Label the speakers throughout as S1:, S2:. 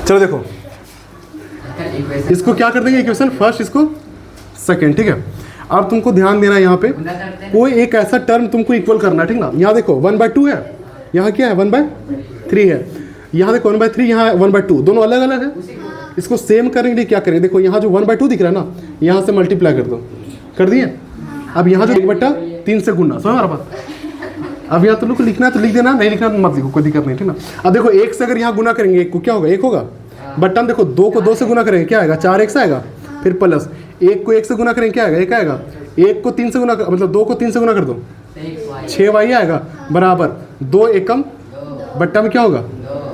S1: चलो देखो इसको क्या कर देंगे इक्वेशन फर्स्ट, इसको सेकंड, ठीक है। अब तुमको ध्यान देना है यहाँ पे कोई एक ऐसा टर्म तुमको इक्वल करना है, ठीक ना। यहाँ देखो 1/2 है, यहाँ क्या है 1/3 है, यहाँ देखो 1/3, यहाँ 1/2, दोनों अलग अलग है। इसको सेम करने के लिए क्या करेंगे, देखो यहाँ जो 1/2 दिख रहा है ना, यहाँ से मल्टीप्लाई कर दो, कर दिए। अब यहाँ जो 1/3 से गुना, समझ हमारा बात। अब यहाँ तुम लोग को लिखना है तो लिख देना, नहीं लिखना तो मत लिखो, कोई दिक्कत नहीं, ठीक ना। अब देखो 1 से अगर यहाँ गुना करेंगे 1 को क्या होगा, 1 होगा। बट हम देखो 2 को 2 से गुना करेंगे क्या आएगा, 4x आएगा। फिर प्लस 1 को 1 से गुना करेंगे क्या आएगा, 1 आएगा। 1 को 3 से गुना मतलब 2 को 3 से गुना कर दो, 6y आएगा बराबर 2 एकम बट्टा में क्या होगा,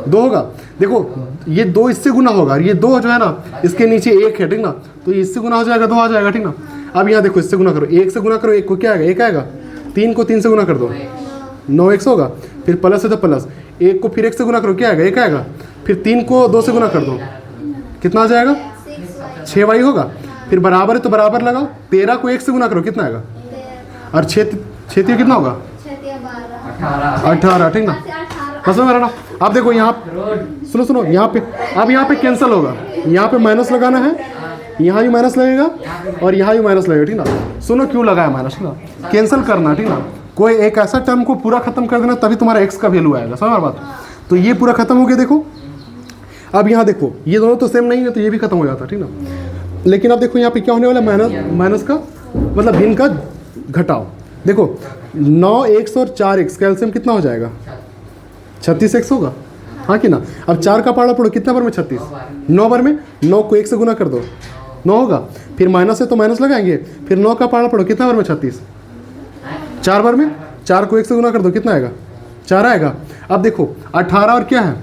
S1: 2 होगा। देखो ये 2 इससे गुना होगा, ये 2 जो है ना इसके नीचे 1 है, ठीक ना, तो ये इससे गुना हो जाएगा 2 आ जाएगा, ठीक ना। अब यहाँ देखो इससे गुना करो, 1 से गुना करो 1 को क्या आएगा, 1 आएगा। 3 को 3 से गुना कर दो 9x होगा। फिर प्लस है तो प्लस, 1 को फिर 1 से गुना करो क्या आएगा, 1 आएगा। फिर 3 को 2 से गुना कर दो कितना आ जाएगा, 6y होगा। फिर बराबर है तो बराबर लगाओ, 13 को 1 से गुना करो कितना आएगा, और 6 कितना होगा 18, ठीक ना। बस में ना। अब देखो यहाँ सुनो यहाँ पे, अब यहाँ पे कैंसिल होगा, यहाँ पे माइनस लगाना है, यहाँ भी माइनस लगेगा और यहाँ भी माइनस लगेगा, ठीक ना। सुनो क्यों लगाया माइनस, ठीक ना, कैंसिल करना, ठीक ना। कोई एक ऐसा टर्म को पूरा खत्म कर देना तभी तुम्हारा x का वैल्यू आएगा, समझ बात। तो ये पूरा खत्म हो गया देखो। अब यहाँ देखो ये दोनों तो सेम नहीं है तो ये भी खत्म हो जाता, ठीक ना। लेकिन अब देखो यहाँ पे क्या होने वाला है, माइनस का मतलब भिन्न का घटाओ। देखो 9x और 4x का एलसीएम कितना हो जाएगा, 36x होगा, हाँ कि ना। अब 4 का पाड़ा पड़ो कितना बार में 36, 9 बार में। 9 को 1 से गुना कर दो 9 होगा। फिर माइनस है तो माइनस लगाएंगे। फिर 9 का पाड़ा पड़ो कितना बार में 36, 4 बार में। 4 को 1 से गुना कर दो कितना आएगा, 4 आएगा। अब देखो 18 और क्या है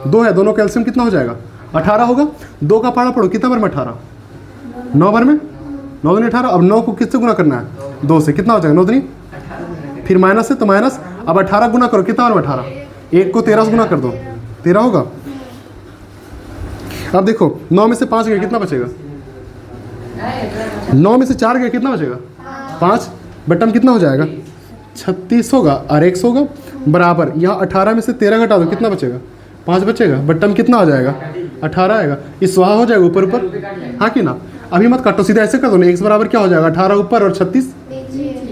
S1: 2 है, दोनों का एलसीएम कितना हो जाएगा 18 होगा। 2 का पाड़ा पड़ो कितना बार में 18, 9 बार में। 9 दूनी 18। अब 9 को किससे गुना करना है, 2 से, कितना हो जाएगा 9 दूनी। फिर माइनस है तो माइनस। अब 18 गुना करो कितना बार में 18, 1 को 13 से गुना कर दो 13 होगा। अब देखो 9 में से 5 गया कितना बचेगा, 9 में से 4 गया कितना बचेगा 5, बटम कितना हो जाएगा 36 होगा और x होगा बराबर। यहाँ 18 में से 13 घटा दो कितना बचेगा 5 बचेगा, बटम कितना आ जाएगा 18 आएगा। इस स्वाहा हो जाएगा ऊपर ऊपर, हाँ कि ना। अभी मत काटो, सीधा ऐसे कर दो ना, x बराबर क्या हो जाएगा 18 ऊपर और 36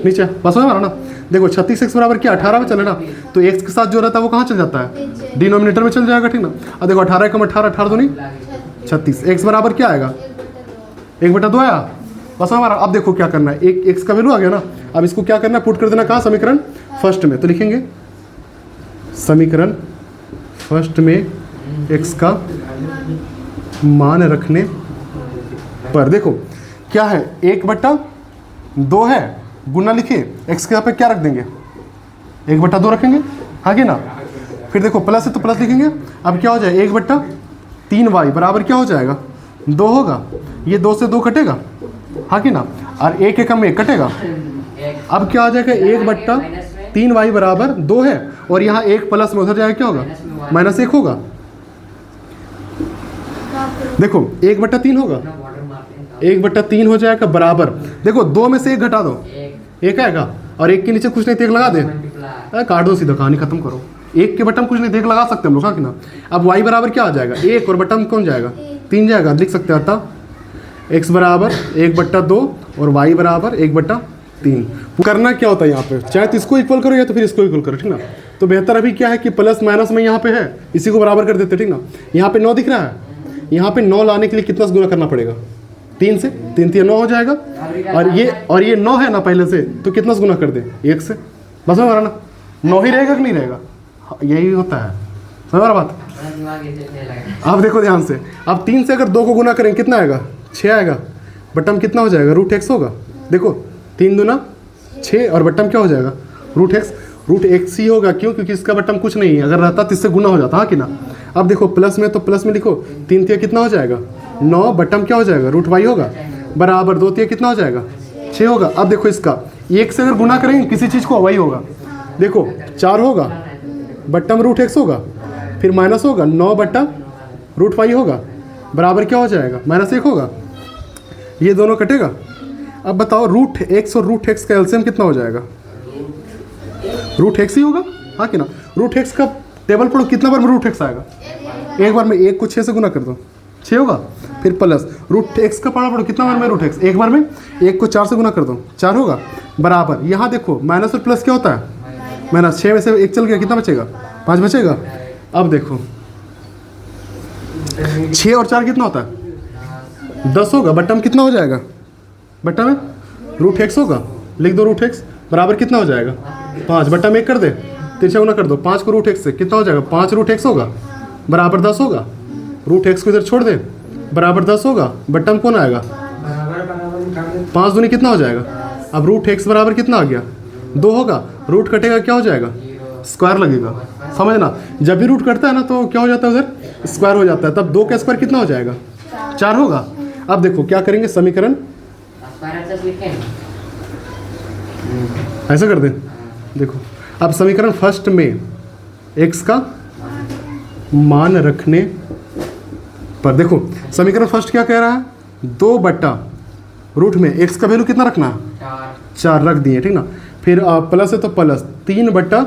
S1: नीचे, बस हो हमारा ना। देखो 36x बराबर क्या 18 में चले ना, तो x के साथ जो रहता है वो कहाँ चल जाता है, डिनोमिनेटर में चल जाएगा, ठीक ना। अब देखो 18 कम 18, 18 दूनी 36, x बराबर क्या आएगा 1/2 आया, बस हमारा। अब देखो क्या करना है, एक x का वैल्यू आ गया ना। अब इसको क्या करना है, पुट कर देना कहाँ, समीकरण फर्स्ट में। तो लिखेंगे समीकरण फर्स्ट में x का मान रखने पर देखो क्या है 1/2 है, गुना लिखे x के यहाँ पे क्या रख देंगे 1/2 रखेंगे, हाँ कि ना। फिर देखो प्लस है तो प्लस लिखेंगे। अब क्या हो जाए 1/3y बराबर क्या हो जाएगा 2 होगा। ये 2 से 2 कटेगा, हाँ कि ना, और 1 एकम में 1 कटेगा। अब क्या आ जाएगा 1/3y बराबर 2 है, और यहाँ 1 प्लस में उधर जाएगा क्या होगा -1 होगा। देखो 1/3 होगा, 1/3 हो जाएगा बराबर। देखो 2 में से 1 घटा दो 1 आएगा, और 1 के नीचे कुछ नहीं, 1 लगा दे, काट दो सीधा, कहानी खत्म करो। 1 के बटन कुछ नहीं, 1 लगा सकते हम लोग, हाँ कि ना। अब y बराबर क्या आ जाएगा 1 और बटन कौन जाएगा 3 जाएगा, लिख सकते हैं अतः x बराबर 1/2 और y बराबर 1/3। करना क्या होता है यहाँ पे, चाहे तो इसको इक्वल करो या तो फिर इसको इक्वल करो, ठीक ना। तो बेहतर अभी क्या है कि प्लस माइनस में यहाँ पे है, इसी को बराबर कर देते, ठीक ना। यहाँ पे 9 दिख रहा है, यहाँ पे 9 लाने के लिए कितना गुना करना पड़ेगा 3 से, 3 3 9 हो जाएगा। और ये 9 है ना पहले से, तो कितना गुना कर दे 1 से, बस हमारा ना 9 ही रहेगा कि नहीं रहेगा, यही होता है हमारा बात। अब देखो ध्यान से, अब 3 से अगर 2 को गुना करेंगे कितना आएगा 6 आएगा, बटम कितना हो जाएगा √x होगा। देखो 3 दूना 6 और बटम क्या हो जाएगा √x ही होगा। क्यों, क्योंकि इसका बटम कुछ नहीं है, अगर रहता तो इससे गुना हो जाता, हाँ कि ना। अब देखो प्लस में, तो प्लस में लिखो 3 3 कितना हो जाएगा 9, बटम क्या हो जाएगा √y होगा बराबर 2 3 कितना हो जाएगा 6 होगा। अब देखो इसका 1 से अगर गुना करेंगे किसी चीज़ को वही होगा। देखो 4 होगा, बटम √x होगा, फिर माइनस होगा 9/√y होगा बराबर क्या हो जाएगा -1 होगा। ये दोनों कटेगा। अब बताओ √x और √x का एलसीएम कितना हो जाएगा √x ही होगा, हाँ कि ना। √x का टेबल पढ़ो कितना बार में √x आएगा एक बार में एक को 6 से गुना कर दो, 6 होगा। फिर प्लस रूट एक्स का पढ़ा पढ़ो, कितना बार में रूट एक्स, एक बार में एक को 4 से गुना कर दो, 4 होगा। बराबर यहाँ देखो माइनस और प्लस क्या होता है, माइनस। 6 में से एक चल गया, कितना बचेगा, 5 बचेगा। अब देखो 6 और 4 कितना होता है, 10 होगा। बट्टा में कितना हो जाएगा, बट्टा में रूट एक्स होगा, लिख दो रूट एक्स बराबर कितना हो जाएगा 5। बट्टा में 1 कर दे, तिरछा गुना कर दो, 5 को रूट एक्स से कितना हो जाएगा 5 रूट एक्स होगा बराबर 10 होगा। रूट एक्स को इधर छोड़ दे बराबर 10 होगा। बट्टा में कौन आएगा 5 दूनी कितना हो जाएगा। अब रूट एक्स बराबर कितना आ गया 2 होगा। रूट कटेगा क्या हो जाएगा, स्क्वायर लगेगा। समझना, जब भी रूट कटता है ना तो क्या हो जाता है, उधर स्क्वायर हो जाता है। तब 2 का स्क्वायर कितना हो जाएगा 4 होगा। अब देखो क्या करेंगे, समीकरण ऐसा कर दें। देखो अब समीकरण फर्स्ट में x का मान रखने पर, देखो समीकरण फर्स्ट क्या कह रहा है, 2 बट्टा रूट में x का वैल्यू कितना रखना है 4 रख दिए, ठीक ना। फिर प्लस है तो प्लस 3 बट्टा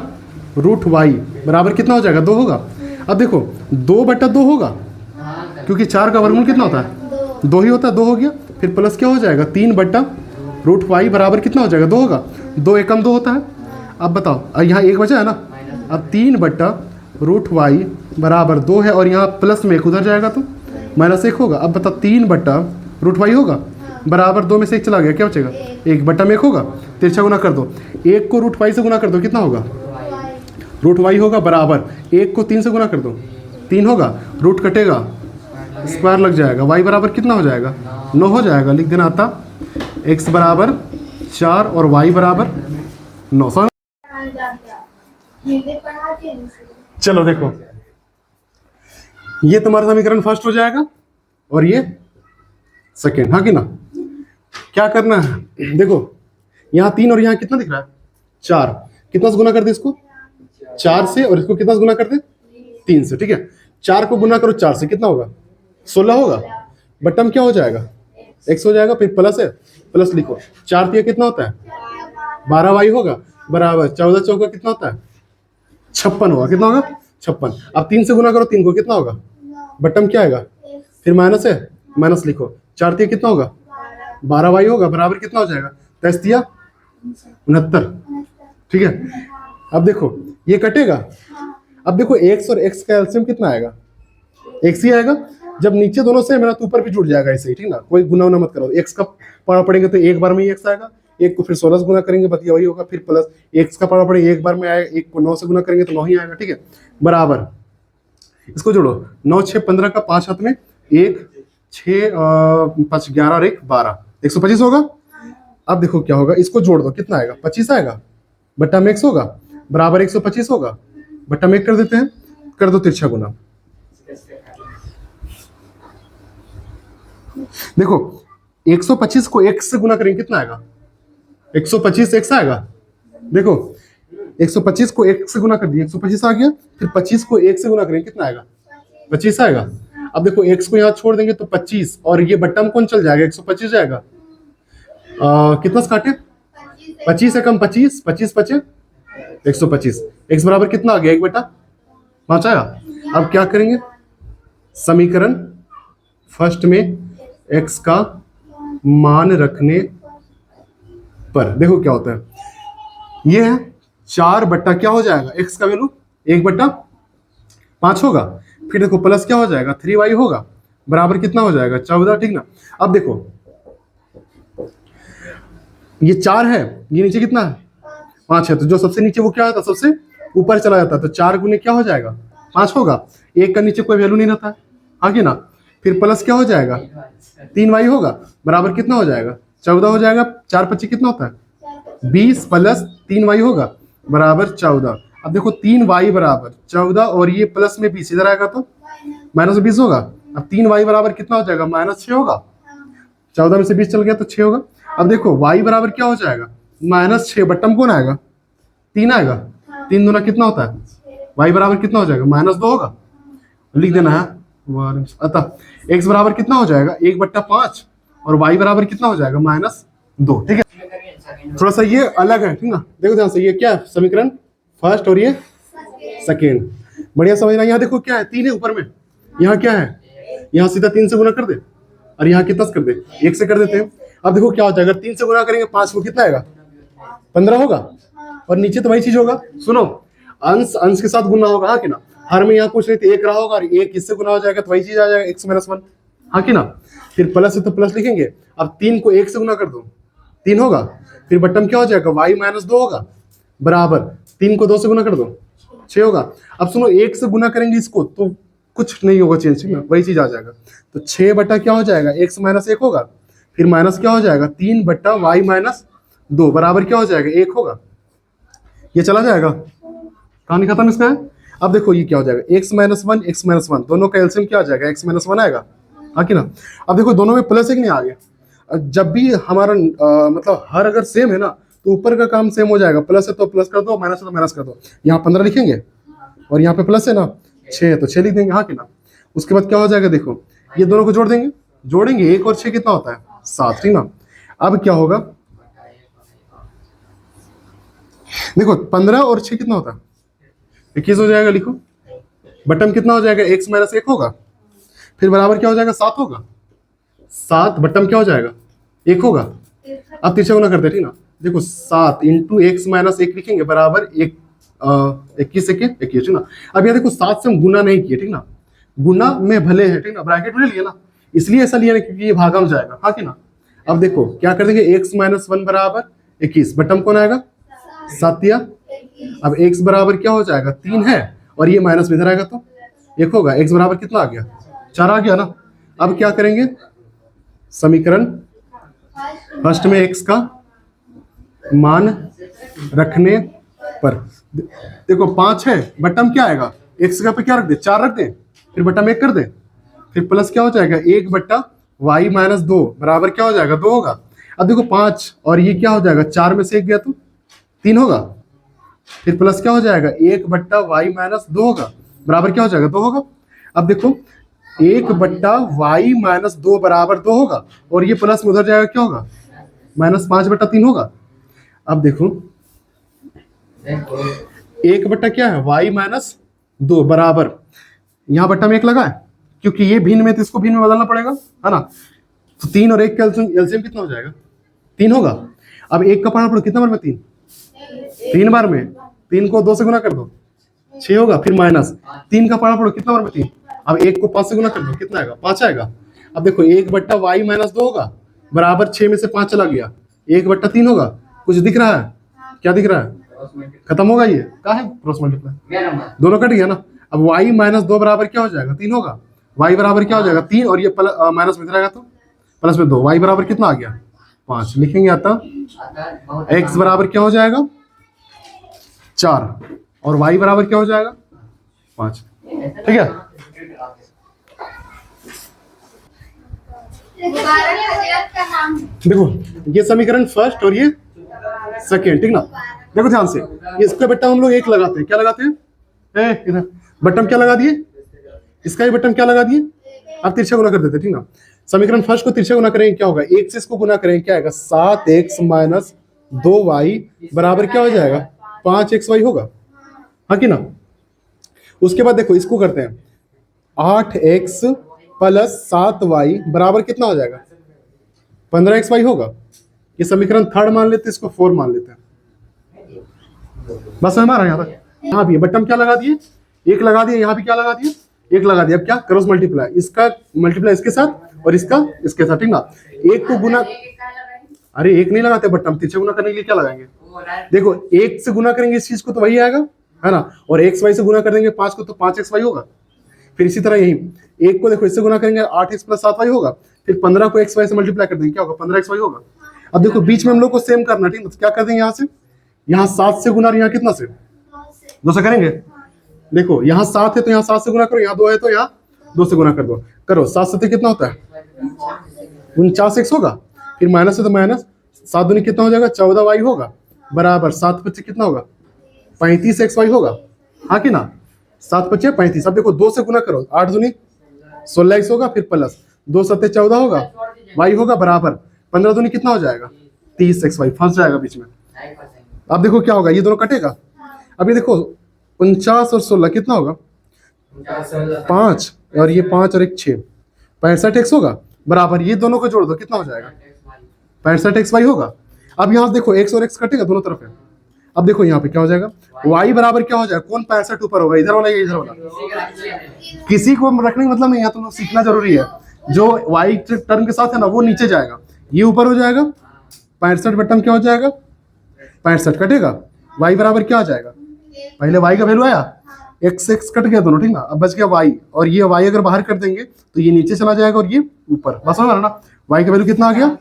S1: रूट y बराबर कितना हो जाएगा 2 होगा। अब देखो 2 बट्टा 2 होगा, क्योंकि 4 का वर्गमूल कितना होता है 2 ही होता है, 2 हो गया। फिर प्लस क्या हो जाएगा 3 बट्टा रूट y बराबर कितना हो जाएगा 2 होगा। 2 एकम 2 होता है। अब बताओ यहाँ 1 बचा है ना, अब 3 बट्टा रूट y बराबर 2 है, और यहाँ प्लस में 1 उधर जाएगा तो माइनस 1 होगा। अब बताओ 3 बट्टा रूट y होगा बराबर 2 में से 1 चला गया, क्या बचेगा 1 बट्टा में 1 होगा। तिरछा गुना कर दो, 1 को रूट y से गुना कर दो, कितना होगा रूट y होगा बराबर 1 को 3 से गुना कर दो, 3 होगा। रूट कटेगा स्क्वायर लग जाएगा, y बराबर कितना हो जाएगा 9 हो जाएगा। लिख देना आता x बराबर 4 और y बराबर 9। चलो देखो ये तुम्हारा समीकरण फर्स्ट हो जाएगा और ये सेकेंड, हाँ कि ना। क्या करना है, देखो यहाँ 3 और यहाँ कितना दिख रहा है 4, कितना से गुना कर दे इसको 4 से, और इसको कितना से गुना कर दे 3 से, ठीक है। 4 को गुना करो 4 से, कितना होगा 16 होगा। बट्टा में क्या हो जाएगा x हो जाएगा। फिर प्लस है, प्लस लिखो, 4 3 कितना होता है 12 y होगा बराबर 14 चौका कितना होता है 56 होगा, कितना होगा 56। अब 3 से गुना करो 3 को, कितना होगा बट्टा में क्या आएगा, फिर माइनस है, माइनस लिखो, 4 3 कितना होगा 12 y होगा बराबर कितना हो जाएगा 10 दिया 69, ठीक है। अब देखो ये कटेगा। अब देखो x और x का एलसीएम कितना आएगा, x ही आएगा। जब नीचे दोनों से मेरा तो ऊपर भी जुड़ जाएगा ऐसे ही, ठीक ना। कोई गुना उना मत करो, x का पढ़ा पड़ेंगे तो एक बार में ही x आएगा, 1 को फिर 16 से गुना करेंगे बतिया वही होगा। फिर प्लस x का पढ़ा पड़ेगा एक बार में आएगा, 1 को 9 से गुना करेंगे तो 9 ही आएगा, ठीक है। बराबर इसको जोड़ो, 9 6 15 का 5 हाथ में 1 6 5 11 और 1 12, 125 होगा। अब देखो क्या होगा, इसको जोड़ दो, कितना आएगा 25 आएगा। बट्टा में x होगा बराबर 125 होगा। बट्टा में 1 कर देते हैं, कर दो तिरछा गुना। देखो 125 को x से गुना करेंगे कितना आएगा 125 x आएगा। देखो 125 को 1 से गुना कर दिया 125 आ गया। फिर 25 को 1 से गुना करेंगे कितना आएगा 25 आएगा। अब देखो x को यहाँ छोड़ देंगे तो 25, और ये बट्टा में कौन चल जाएगा 125 जाएगा। कितना से काटे 25 से कम 25, 25 बचे 125, x बराबर कितना आ गया 1 बटा 5 आया। अब क्या करेंगे, समीकरण फर्स्ट में x का मान रखने पर देखो क्या होता है, ये है 4 बट्टा क्या हो जाएगा x का वैल्यू 1 बट्टा 5 होगा। फिर देखो प्लस क्या हो जाएगा 3y होगा बराबर कितना हो जाएगा 14, ठीक ना। अब देखो ये 4 है, ये नीचे कितना है 5 है, तो जो सबसे नीचे वो क्या होता है सबसे ऊपर चला जाता है, तो 4 गुने क्या हो जाएगा 5 होगा। 1 का नीचे कोई वैल्यू नहीं रहता है, आगे ना। फिर प्लस क्या हो जाएगा 3y होगा बराबर कितना हो जाएगा 14 हो जाएगा। 4 25 कितना होता है 20 प्लस 3y होगा बराबर 14। अब देखो 3y बराबर 14 और ये प्लस में 20 इधर आएगा तो माइनस 20 होगा। अब 3y बराबर कितना हो जाएगा -6 होगा। 14 में से 20 चल गया तो 6 होगा। अब देखो y बराबर क्या हो जाएगा -6, बट्टा में कौन आएगा 3 आएगा। 3 दूना कितना होता है y बराबर कितना हो जाएगा -2 होगा। लिख देना है अतः x बराबर कितना हो जाएगा 1 बट्टा 5 और y बराबर कितना हो जाएगा -2, ठीक है। थोड़ा सा ये अलग है, ठीक ना। देखो ध्यान से, ये क्या है समीकरण फर्स्ट और ये सेकेंड, बढ़िया समझना। यहाँ देखो क्या है 3 है ऊपर में, यहाँ क्या है, यहाँ सीधा 3 से गुना कर दे और यहाँ कितना कर दे, 1 से कर देते हैं। अब देखो क्या होता है, अगर 3 से गुना करेंगे 5 को कितना आएगा, 15 होगा। और नीचे तो वही चीज होगा, सुनो, अंश अंश के साथ गुना होगा, हाँ कि ना। हर में यहाँ पूछ रहे थे 1 रहा होगा और 1 इससे गुना हो जाएगा तो वही चीज आ जाएगा, x - 1, हाँ कि ना। फिर प्लस है तो प्लस लिखेंगे। अब 3 को 1 से गुना कर दो, 3 होगा। फिर बट्टम क्या हो जाएगा, y - 2 होगा, बराबर 3 को 2 से गुना कर दो, 6 होगा। अब सुनो, 1 से गुना करेंगे इसको तो कुछ नहीं होगा चेंज, ठीक ना, वही चीज आ जाएगा। तो 6 बटा क्या हो जाएगा, x - 1 होगा। फिर माइनस क्या हो जाएगा, 3 बटा y - 2 बराबर क्या हो जाएगा, 1 होगा। ये चला जाएगा, कहानी खत्म इसका है। अब देखो ये क्या हो जाएगा, x - 1 x - 1 दोनों का एलसीएम क्या आ जाएगा, x - 1 आएगा, हाँ कि ना। अब देखो दोनों में प्लस है कि नहीं आ गया। जब भी हमारा मतलब हर अगर सेम है ना तो ऊपर का काम सेम हो जाएगा, प्लस है तो प्लस कर दो, माइनस है तो माइनस कर दो। यहाँ 15 लिखेंगे और यहाँ पे प्लस है ना 6 है तो 6 लिख देंगे, हाँ कि ना। उसके बाद क्या हो जाएगा, देखो ये दोनों को जोड़ देंगे, जोड़ेंगे 1 और 6 कितना होता है, 7, ठीक ना। अब क्या होगा, देखो 15 और 6 कितना होता है, 21 हो जाएगा, लिखो। बटम कितना हो जाएगा, x - 1 होगा। फिर बराबर क्या हो जाएगा, 7 होगा। 7 बटम क्या हो जाएगा, 1 होगा। अब तिरछा गुना करते हैं, ठीक ना। देखो 7 इंटू x - 1 लिखेंगे बराबर 21 से 21, ठीक ना। अब यहाँ देखो 7 से हम गुना नहीं किए, ठीक ना, गुना में भले है, ठीक ना, ब्रैकेट में लिया ना, इसलिए ऐसा लिया ना क्योंकि ये भागा में जाएगा, हाँ कि ना। अब देखो क्या कर देंगे, x - 1 बराबर 21, बटम कौन आएगा, 7 या। अब x बराबर क्या हो जाएगा, 3 है और ये माइनस में इधर आएगा तो 1 होगा। x बराबर कितना आ गया, 4 आ गया ना। अब क्या करेंगे, समीकरण फर्स्ट में x का मान रखने पर देखो 5 है, बटम क्या आएगा, x का पे क्या रख दे, 4 रख दे, फिर बटम 1 कर दे, फिर प्लस क्या हो जाएगा 1 बट्टा y - 2 बराबर क्या हो जाएगा, 2 होगा। अब देखो 5 और ये क्या हो जाएगा, 4 में से 1 गया तो 3 होगा। फिर प्लस क्या हो जाएगा, 1 बट्टा y - 2 होगा, बराबर क्या हो जाएगा, 2 होगा। अब देखो 1 बट्टा y - 2 बराबर 2 होगा और ये प्लस में उधर जाएगा, क्या होगा, -5 बट्टा 3 होगा। अब देखो 1 बट्टा क्या है, y - 2 बराबर, यहाँ बट्टा में 1 लगा है क्योंकि ये भिन्न में तो इसको भिन्न में बदलना पड़ेगा, है ना। तो 3 और 1 का एलसीएम कितना हो जाएगा, 3 होगा। अब 1 का पढ़ना पड़ो कितना बार में, 3 बार में, 3 को 2 से गुना कर दो, 6 होगा। फिर माइनस 3 का पढ़ना पड़ो कितना बार में, 3। अब 1 को 5 से गुना कर दो, कितना आएगा, 5 आएगा। अब देखो 1 बट्टा y - 2 होगा बराबर 6 में से 5 चला गया, 1 बट्टा 3 होगा। कुछ दिख रहा है, क्या दिख रहा है, खत्म होगा, ये क्या है, क्रॉस मल्टीप्लाई, दोनों कट गया ना। अब y - 2 बराबर क्या हो जाएगा, 3 होगा। y बराबर क्या हो जाएगा, 3 और ये माइनस में रहेगा तो प्लस में 2, y बराबर कितना आ गया, 5 लिखेंगे। आता x बराबर क्या हो जाएगा, 4 और y बराबर क्या हो जाएगा, 5, ठीक है। देखो ये समीकरण फर्स्ट और ये सेकेंड, ठीक ना। देखो ध्यान से, इसका बट्टा हम लोग 1 लगाते हैं, क्या लगाते हैं, इधर बटम क्या लगा दिए, इसका ही बटम क्या लगा दिए। अब तिरछा गुना कर देते, ठीक ना। समीकरण फर्स्ट को तिरछा गुना करेंगे, क्या होगा, 1 से इसको गुना करेंगे, क्या आएगा, 7x - 2y बराबर क्या हो जाएगा, 5xy होगा, हाँ कि ना। उसके बाद देखो इसको करते हैं, 8x + 7y बराबर कितना हो जाएगा, 15xy होगा। ये समीकरण थर्ड मान लेते हैं, इसको 4 मान लेते हैं, बस हमारा यहाँ तक। यहाँ भी बटम क्या लगा दिए, 1 लगा दिए, यहाँ भी क्या लगा दिए, 1 लगा दिया। अब क्या, क्रॉस मल्टीप्लाई, इसका मल्टीप्लाई इसके साथ और इसका इसके साथ, ठीक ना। 1 को गुना, अरे 1 नहीं लगाते बटम, तिरछा गुना करने के लिए क्या लगाएंगे, देखो 1 से गुना करेंगे इस चीज को तो वही आएगा, है ना। और xy से गुना कर देंगे 5 को तो 5xy होगा। फिर इसी तरह यही 1 को देखो इससे गुना करेंगे 8x + 7y होगा। फिर 15 को xy से मल्टीप्लाई कर देंगे, क्या होगा, 15xy होगा। अब देखो बीच में हम लोग को सेम करना, ठीक है। क्या कर देंगे, यहाँ से, यहाँ 7 से गुना और यहाँ कितना से, 2 से करेंगे। देखो यहाँ 7 है तो यहाँ 7 से गुना करो, यहाँ 2 है तो यहाँ 2 से गुना कर दो, करो 7 से कितना होता है, 49x होगा। फिर माइनस है तो माइनस, 7 दूनी कितना हो जाएगा, 14y होगा, बराबर 7 × 5 कितना होगा, 35xy होगा, हाँ कि ना। 7 × 5 35। अब देखो 2 से गुना करो, 8 दूनी 16x होगा, फिर प्लस 2 × 7 14 होगा, y होगा बराबर 15 दूनी कितना हो जाएगा, 30xy, फंस जाएगा बीच में। अब देखो क्या होगा, ये दोनों कटेगा। अब ये देखो 49 और 16 कितना होगा, 5 और ये 5 और एक 6, 65x होगा बराबर, ये दोनों को जोड़ दो कितना हो जाएगा, 65xy होगा। अब यहाँ देखो x और x कटेगा दोनों तरफ है। अब देखो यहाँ पे क्या हो जाएगा, y बराबर क्या हो जाएगा, कौन 65 ऊपर होगा, इधर वाला या इधर वाला, किसी को रखने का मतलब नहीं है, तुम लोग सीखना जरूरी है। जो y टर्म के साथ है ना वो नीचे जाएगा, ये ऊपर हो जाएगा, 65 बटन क्या हो जाएगा, 65 कटेगा, y बराबर क्या आ जाएगा, पहले y का वैल्यू आया, x x कट गया दोनों, ठीक ना, अब बच गया y, और ये y अगर बाहर कर देंगे तो ये नीचे चला जाएगा और ये ऊपर, बस होगा ना। y का वैल्यू कितना आ गया,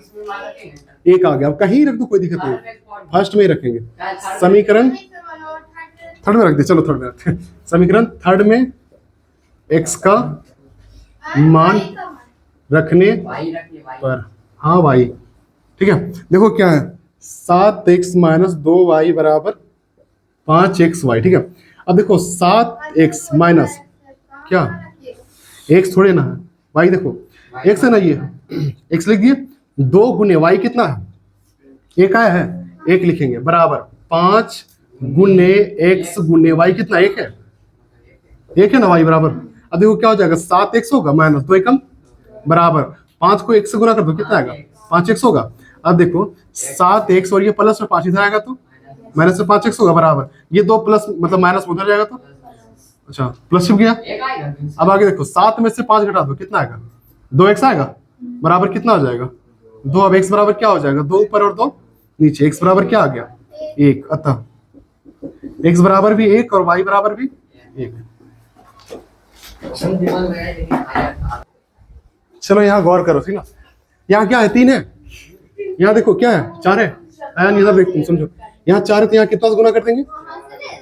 S1: 1 आ गया। अब कहीं रख दो कोई दिक्कत नहीं, फर्स्ट में ही रखेंगे। समीकरण थर्ड में रख दे, चलो थर्ड में रखते हैं। समीकरण थर्ड में x का मान रखने पर, हाँ y, ठीक है। देखो क्या है, 7x माइनस 2y बराबर 5xy, ठीक है। अब देखो 7x माइनस क्या, x थोड़े ना है, y देखो x है ना, ये x लिख दिए, 2 गुने y कितना है, 1 आया है, 1 लिखेंगे बराबर 5 गुने x गुने y कितना, 1 है, 1 है ना y बराबर। अब देखो क्या हो जाएगा, 7x होगा माइनस 2 एकम बराबर 5 को 1 से गुना कर दो कितना आएगा, 5x होगा। अब देखो 7x और ये प्लस में 5 इधर आएगा तो माइनस में 5x होगा बराबर, ये 2 प्लस मतलब माइनस उधर जाएगा तो, अच्छा प्लस छिप गया। अब आगे देखो 7 में से 5 घटा दो कितना आएगा, 2x आएगा बराबर कितना हो जाएगा 2। अब x बराबर क्या हो जाएगा, 2 ऊपर और 2 नीचे, x बराबर क्या आ गया 1, अतः x बराबर भी 1 और y बराबर भी 1। चलो यहाँ गौर करो, ठीक ना, यहाँ क्या है, 3 है, यहाँ देखो क्या है, 4 है, इधर देखो समझो, यहाँ 4 है तो यहाँ कितना से गुना कर देंगे,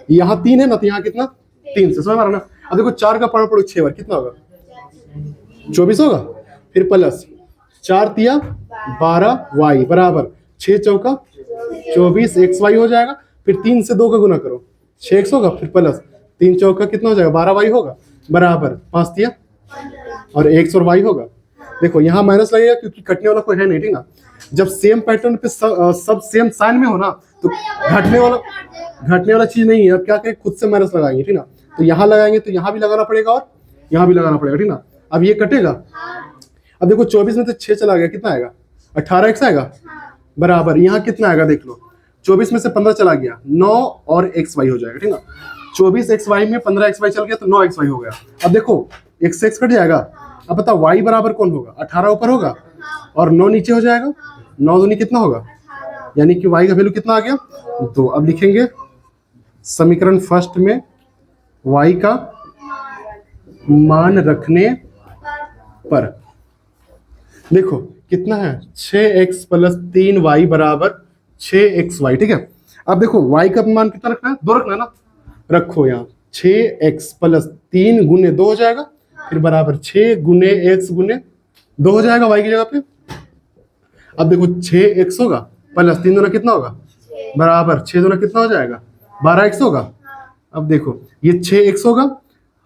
S1: यहाँ 3 है ना तो यहाँ कितना 3 से, समझ मारा ना। अब देखो 4 का पढ़ो 6 बार कितना होगा, 24 होगा, फिर प्लस 4 तिया 12y बराबर 6 चौका 24 xy हो जाएगा, फिर 3 से 2 का गुना करो 6x होगा, फिर प्लस 3 चौका कितना हो जाएगा 12y होगा बराबर 5 तिया और x और y होगा। देखो यहाँ माइनस लगेगा क्योंकि कटने वाला कोई है नहीं, ठीक ना। जब सेम पैटर्न पे सब सेम साइन में हो ना तो घटने वाला चीज नहीं है। अब क्या करें, खुद से माइनस लगाएंगे, ठीक ना। तो यहाँ लगाएंगे तो यहाँ भी लगाना पड़ेगा और यहाँ भी लगाना पड़ेगा, ठीक ना। अब ये कटेगा, अब देखो 24 में से 6 चला गया कितना आएगा 18x आएगा बराबर, यहाँ कितना आएगा देख लो, 24 में से 15 चला गया 9 और xy हो जाएगा, ठीक ना। 24xy में 15xy चल गया तो 9xy हो गया। अब देखो x से x कट जाएगा, अब बता y बराबर कौन होगा, 18 ऊपर होगा और 9 नीचे हो जाएगा, 9 दूनी कितना होगा, यानी कि y का वैल्यू कितना आ गया 2। अब लिखेंगे समीकरण फर्स्ट में y का मान रखने पर, देखो कितना है 6x प्लस 3y बराबर 6xy, ठीक है। अब देखो y का मान कितना रखना है, 2 रखना है ना, रखो यहाँ 6x प्लस 3 गुने 2 हो जाएगा, फिर बराबर 6 गुने x गुने 2 हो जाएगा y की जगह पे। अब देखो 6x होगा प्लस 3 दूना कितना होगा बराबर 6 दूना कितना हो जाएगा 12x होगा। अब देखो ये 6x होगा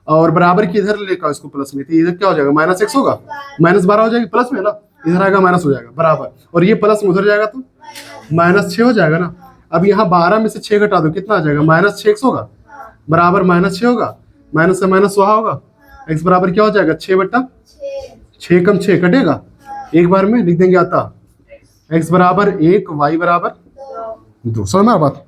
S1: और बराबर की इधर लेकर इसको प्लस में, तो इधर क्या हो जाएगा माइनस x होगा, माइनस 12 हो जाएगी प्लस में ना, इधर आएगा माइनस हो जाएगा बराबर, और ये प्लस में उधर जाएगा तो माइनस 6 हो जाएगा ना। अब यहाँ 12 में से 6 घटा दो कितना आ जाएगा माइनस 6x होगा बराबर माइनस 6 होगा, माइनस से माइनस वहाँ होगा, x बराबर क्या हो जाएगा 6/6 कम 6 कटेगा, एक बार में लिख देंगे अतः x बराबर 1 y बराबर 2। समझ में आ बात।